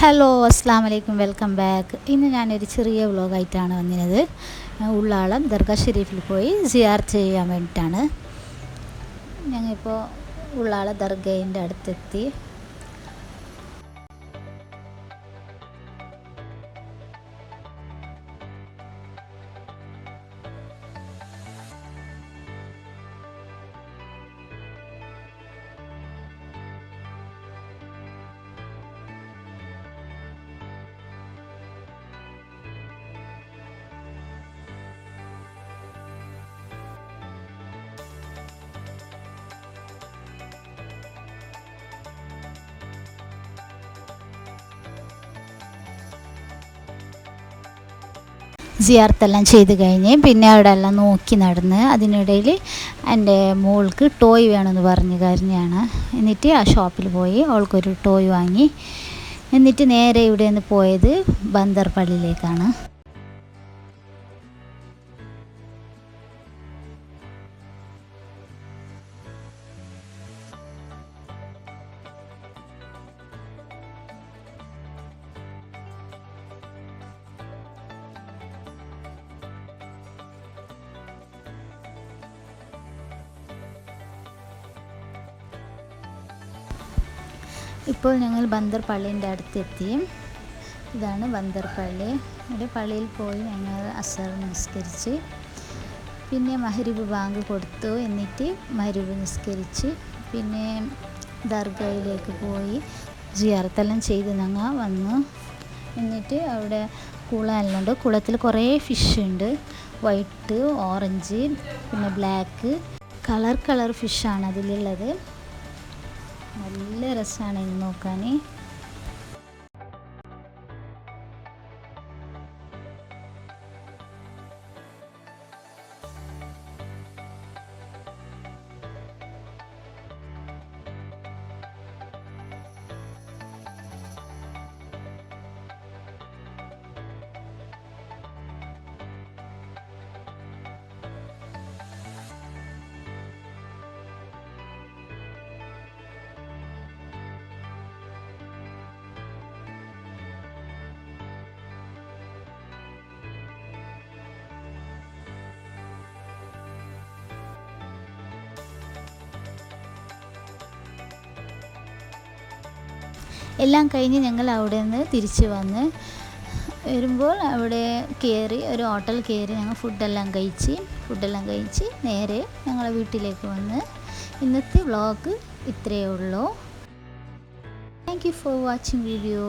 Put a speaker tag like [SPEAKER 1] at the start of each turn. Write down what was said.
[SPEAKER 1] Hello അസ്സാം വലൈക്കും welcome back. ഇന്ന് ഞാനൊരു ചെറിയ വ്ളോഗായിട്ടാണ് വന്നത്. ഉള്ളാളം ദർഗാ ഷെരീഫിൽ പോയി സിയാറത്ത് ചെയ്യാൻ വേണ്ടിയിട്ടാണ്. ഞങ്ങളിപ്പോൾ ഉള്ളാളം ദർഗേൻ്റെ അടുത്തെത്തി. സിയാർത്തെല്ലാം ചെയ്ത് കഴിഞ്ഞ് പിന്നെ അവിടെ എല്ലാം നോക്കി നടന്ന് അതിനിടയിൽ എൻ്റെ മോൾക്ക് ടോയ് വേണമെന്ന് പറഞ്ഞ കാര്യമാണ്. എന്നിട്ട് ആ ഷോപ്പിൽ പോയി അവൾക്കൊരു ടോയ് വാങ്ങി. എന്നിട്ട് നേരെ ഇവിടെ നിന്ന് പോയത് ബന്ദർ പള്ളിയിലേക്കാണ്. ഇപ്പോൾ ഞങ്ങൾ ബന്ദർ പള്ളീൻ്റെ അടുത്തെത്തി. ഇതാണ് ബന്ദർ പള്ളി. ഇവിടെ പള്ളിയിൽ പോയി ഞങ്ങൾ അസർ നിസ്കരിച്ച് പിന്നെ മഗ്‌രിബ് ബാങ്ക് കൊടുത്തു. എന്നിട്ട് മഗ്‌രിബ് നിസ്കരിച്ച് പിന്നെ ദർഗയിലേക്ക് പോയി സിയാറത്തെല്ലാം ചെയ്ത് ഞങ്ങൾ വന്നു. എന്നിട്ട് അവിടെ കുളമെല്ലാം ഉണ്ട്. കുളത്തിൽ കുറേ ഫിഷ് ഉണ്ട്. വൈറ്റ്, ഓറഞ്ച്, പിന്നെ ബ്ലാക്ക് കളർ ഫിഷാണ് അതിലുള്ളത്. നല്ല രസമാണ് ഇത് നോക്കാൻ. എല്ലാം കഴിഞ്ഞ് ഞങ്ങൾ അവിടെ നിന്ന് തിരിച്ച് വന്ന് വരുമ്പോൾ അവിടെ കയറി ഒരു ഹോട്ടൽ കയറി ഞങ്ങൾ ഫുഡെല്ലാം കഴിച്ച് നേരെ ഞങ്ങളെ വീട്ടിലേക്ക് വന്ന്. ഇന്നത്തെ വ്ളോഗ് ഇത്രയേ ഉള്ളൂ. Thank you for watching video.